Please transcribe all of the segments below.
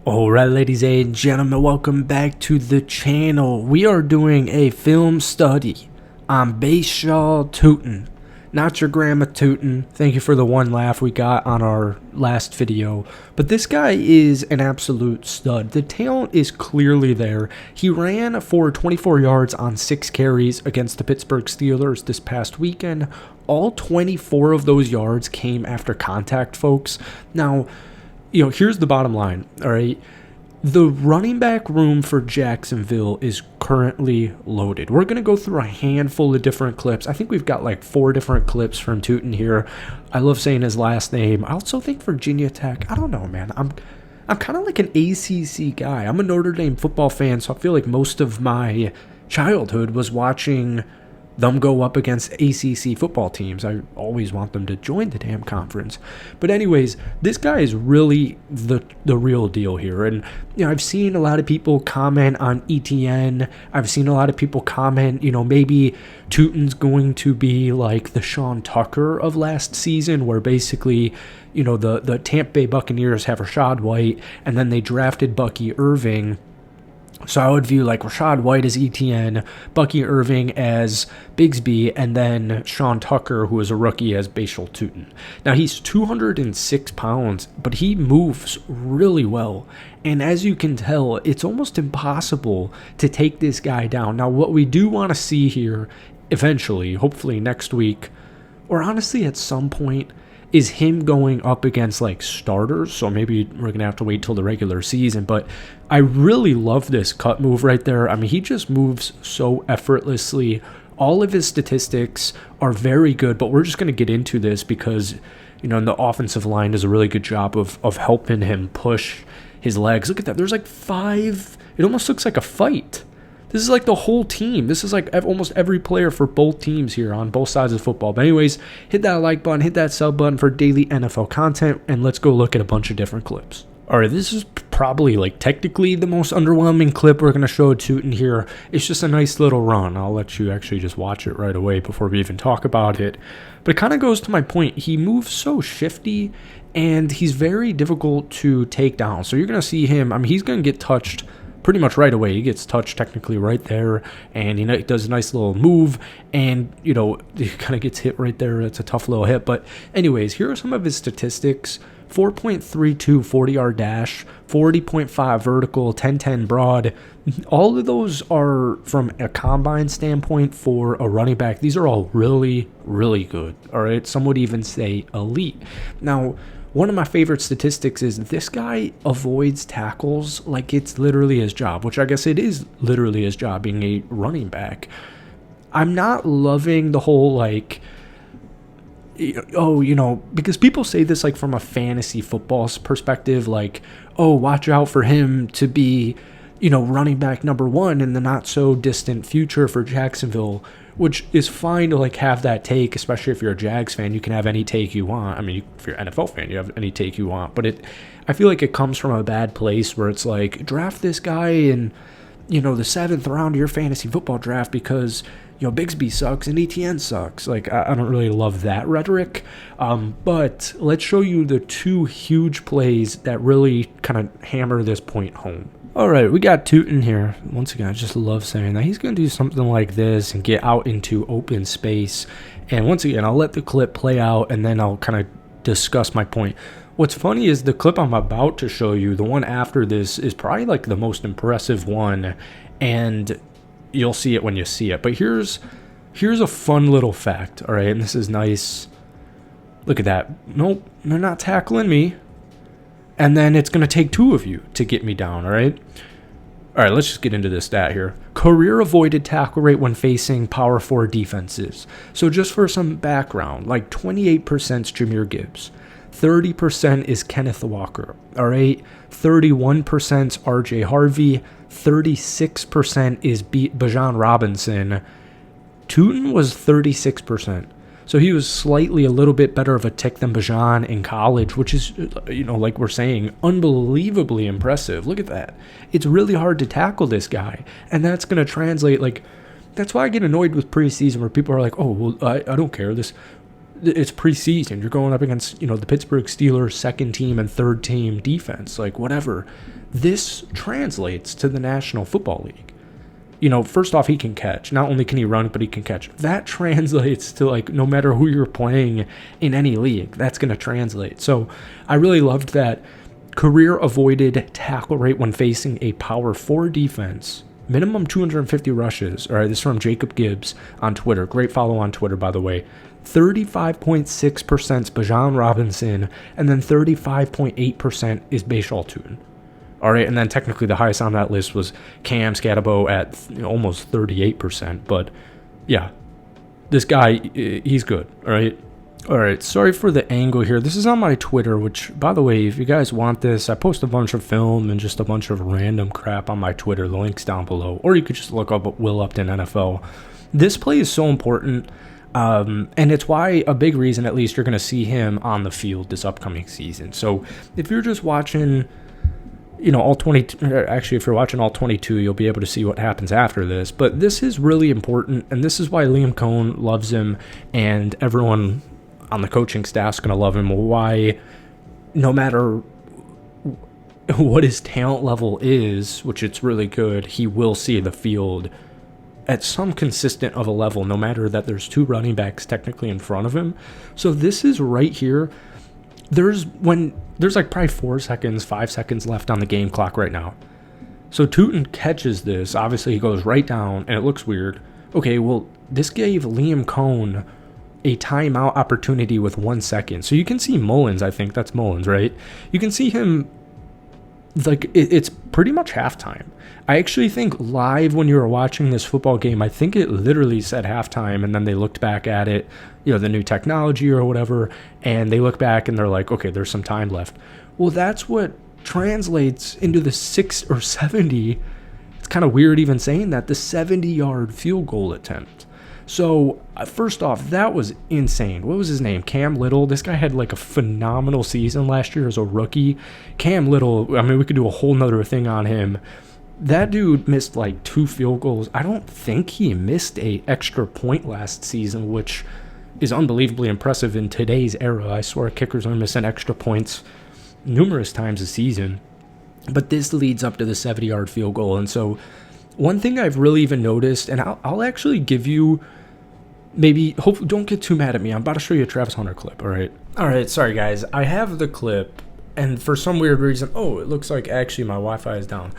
Alright, ladies and gentlemen, welcome back to the channel. We are doing a film study on Bhayshul Tuten. Not your grandma Tuten. Thank you for the one laugh we got on our last video. But this guy is an absolute stud. The talent is clearly there. He ran for 24 yards on 6 carries against the Pittsburgh Steelers this past weekend. All 24 of those yards came after contact, folks. Now, here's the bottom line, all right? The running back room for Jacksonville is currently loaded. We're going to go through a handful of different clips. I think we've got like 4 different clips from Tuten here. I love saying his last name. I also think Virginia Tech, I don't know, man. I'm kind of like an ACC guy. I'm a Notre Dame football fan, so I feel like most of my childhood was watching them go up against ACC football teams. I always want them to join the damn conference. But anyways, this guy is really the real deal here. And I've seen a lot of people comment on ETN. I've seen a lot of people comment, maybe Tuten's going to be like the Sean Tucker of last season, where basically, the Tampa Bay Buccaneers have Rachaad White, and then they drafted Bucky Irving. So I would view like Rachaad White as ETN, Bucky Irving as Bigsby, and then Sean Tucker, who is a rookie, as Bhayshul Tuten. Now, he's 206 pounds, but he moves really well. And as you can tell, it's almost impossible to take this guy down. Now, what we do want to see here eventually, hopefully next week, or honestly at some point, is him going up against like starters. So maybe we're gonna have to wait till the regular season, but I really love this cut move right there. I mean, he just moves so effortlessly. All of his statistics are very good, but we're just gonna get into this because and the offensive line does a really good job of helping him push his legs. Look at that, there's like 5, it almost looks like a fight. This is like the whole team. This is like almost every player for both teams here on both sides of football. But anyways, hit that like button, hit that sub button for daily NFL content, and let's go look at a bunch of different clips. All right, this is probably like technically the most underwhelming clip we're going to show Tuten here. It's just a nice little run. I'll let you actually just watch it right away before we even talk about it. But it kind of goes to my point. He moves so shifty, and he's very difficult to take down. So you're going to see him. I mean, he's going to get touched pretty much right away. He gets touched technically right there, and he does a nice little move, and he kind of gets hit right there. It's a tough little hit. But anyways, here are some of his statistics: 4.32 40-yard dash, 40.5 vertical, 10-10 broad. All of those are from a combine standpoint for a running back. These are all really, really good. All right, some would even say elite. Now, one of my favorite statistics is this guy avoids tackles like it's literally his job, which I guess it is literally his job being a running back. I'm not loving the whole because people say this like from a fantasy football perspective, like, oh, watch out for him to be, running back number 1 in the not so distant future for Jacksonville, which is fine to like have that take, especially if you're a Jags fan. You can have any take you want. I mean, if you're an NFL fan, you have any take you want. But I feel like it comes from a bad place where it's like, draft this guy in, the 7th round of your fantasy football draft because, Bigsby sucks and ETN sucks. Like, I don't really love that rhetoric. But let's show you the 2 huge plays that really kind of hammer this point home. All right, we got Tuten here. Once again, I just love saying that. He's going to do something like this and get out into open space. And once again, I'll let the clip play out, and then I'll kind of discuss my point. What's funny is the clip I'm about to show you, the one after this, is probably like the most impressive one, and you'll see it when you see it. But here's a fun little fact, all right? And this is nice. Look at that. Nope, they're not tackling me. And then it's going to take 2 of you to get me down, all right? All right, let's just get into this stat here. Career avoided tackle rate when facing power 4 defenses. So just for some background, like 28% is Jahmyr Gibbs. 30% is Kenneth Walker, all right? 31% is RJ Harvey. 36% is Bijan Robinson. Tuten was 36%. So he was slightly a little bit better of a tick than Bijan in college, which is, like we're saying, unbelievably impressive. Look at that. It's really hard to tackle this guy. And that's going to translate, that's why I get annoyed with preseason where people are like, oh, well, I don't care. It's preseason. You're going up against, the Pittsburgh Steelers second team and third team defense, like whatever. This translates to the National Football League. First off, he can catch. Not only can he run, but he can catch. That translates to, like, no matter who you're playing in any league, that's going to translate. So I really loved that. Career avoided tackle rate when facing a power 4 defense. Minimum 250 rushes. All right, this is from Jacob Gibbs on Twitter. Great follow on Twitter, by the way. 35.6% is Bijan Robinson, and then 35.8% is Bhayshul Tuten. All right, and then technically the highest on that list was Cam Scatabo at almost 38%. But yeah, this guy, he's good. All right, sorry for the angle here. This is on my Twitter, which, by the way, if you guys want this, I post a bunch of film and just a bunch of random crap on my Twitter. The link's down below. Or you could just look up Will Upton NFL. This play is so important, and it's why a big reason, at least, you're going to see him on the field this upcoming season. So if you're just watching, all 20, actually, if you're watching all 22, you'll be able to see what happens after this. But this is really important, and this is why Liam Cohen loves him, and everyone on the coaching staff's going to love him. Why, no matter what his talent level is, which it's really good, he will see the field at some consistent of a level, no matter that there's 2 running backs technically in front of him. So this is right here. There's like probably 4 seconds, 5 seconds left on the game clock right now. So Tuten catches this. Obviously, he goes right down, and it looks weird. Okay, well, this gave Liam Cohen a timeout opportunity with 1 second. So you can see Mullins, I think that's Mullins, right? You can see him, like, it's pretty much halftime. I actually think live when you were watching this football game, I think it literally said halftime, and then they looked back at it, the new technology or whatever, and they look back and they're like, okay, there's some time left. Well, that's what translates into the 6 or 70. It's kind of weird even saying that, the 70-yard field goal attempt. So, first off, that was insane. What was his name? Cam Little. This guy had like a phenomenal season last year as a rookie. Cam Little, I mean, we could do a whole nother thing on him. That dude missed like 2 field goals. I don't think he missed a extra point last season, which is unbelievably impressive in today's era. I swear kickers are missing extra points numerous times a season. But this leads up to the 70-yard field goal. And so one thing I've really even noticed, and I'll actually give you, maybe, hope, don't get too mad at me. I'm about to show you a Travis Hunter clip, all right, sorry, guys. I have the clip, and for some weird reason, it looks like actually my Wi-Fi is down.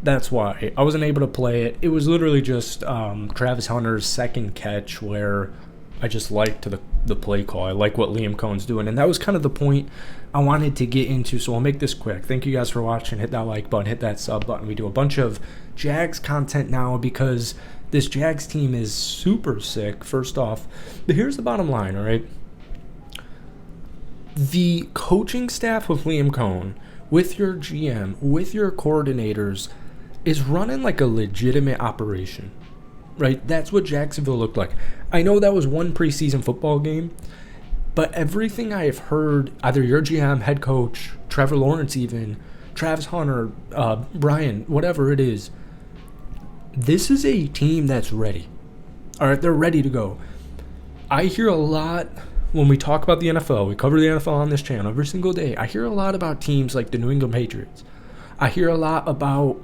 That's why. I wasn't able to play it. It was literally just Travis Hunter's second catch where I just liked the play call. I like what Liam Cohen's doing, and that was kind of the point I wanted to get into, so I'll make this quick. Thank you guys for watching. Hit that like button, hit that sub button. We do a bunch of Jags content now because this Jags team is super sick, first off. But here's the bottom line, all right? The coaching staff of Liam Cohen, with your GM, with your coordinators, is running like a legitimate operation, right? That's what Jacksonville looked like. I know that was one preseason football game, but everything I have heard, either your GM, head coach, Trevor Lawrence even, Travis Hunter, Brian, whatever it is, this is a team that's ready. All right, they're ready to go. I hear a lot when we talk about the NFL. We cover the NFL on this channel every single day. I hear a lot about teams like the New England Patriots. I hear a lot about,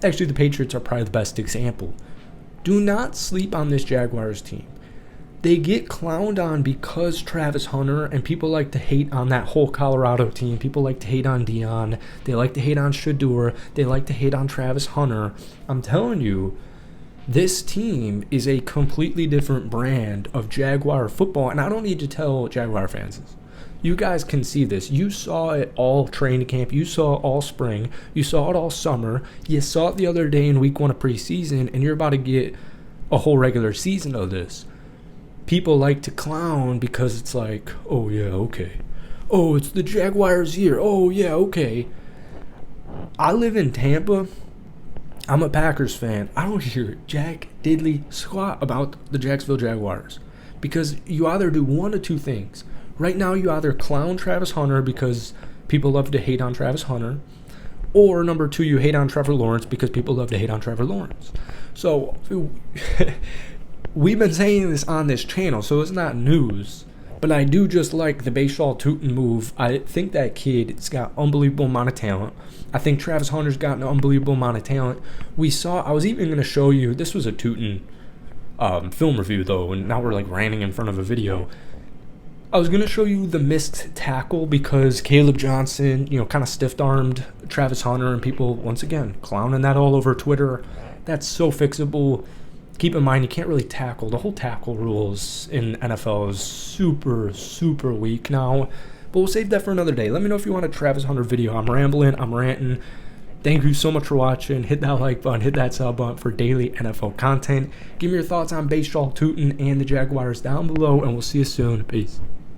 actually the Patriots are probably the best example. Do not sleep on this Jaguars team. They get clowned on because Travis Hunter, and people like to hate on that whole Colorado team. People like to hate on Dion. They like to hate on Shador. They like to hate on Travis Hunter. I'm telling you, this team is a completely different brand of Jaguar football, and I don't need to tell Jaguar fans this. You guys can see this. You saw it all training camp. You saw it all spring. You saw it all summer. You saw it the other day in week 1 of preseason, and you're about to get a whole regular season of this. People like to clown because it's like, oh, yeah, okay. Oh, it's the Jaguars year. Oh, yeah, okay. I live in Tampa. I'm a Packers fan. I don't hear jack diddly squat about the Jacksonville Jaguars because you either do one of two things. Right now, you either clown Travis Hunter because people love to hate on Travis Hunter, or number 2, you hate on Trevor Lawrence because people love to hate on Trevor Lawrence. So we've been saying this on this channel, so it's not news. But I do just like the Bhayshul Tuten move. I think that kid's got unbelievable amount of talent. I think Travis Hunter's got an unbelievable amount of talent. I was even going to show you, this was a Tuten film review though, and now we're like ranting in front of a video. I was going to show you the missed tackle because Caleb Johnson, kind of stiff-armed Travis Hunter, and people, once again, clowning that all over Twitter. That's so fixable. Keep in mind, you can't really tackle. The whole tackle rules in NFL is super, super weak now. But we'll save that for another day. Let me know if you want a Travis Hunter video. I'm rambling. I'm ranting. Thank you so much for watching. Hit that like button. Hit that sub button for daily NFL content. Give me your thoughts on Bhayshul Tuten and the Jaguars down below, and we'll see you soon. Peace.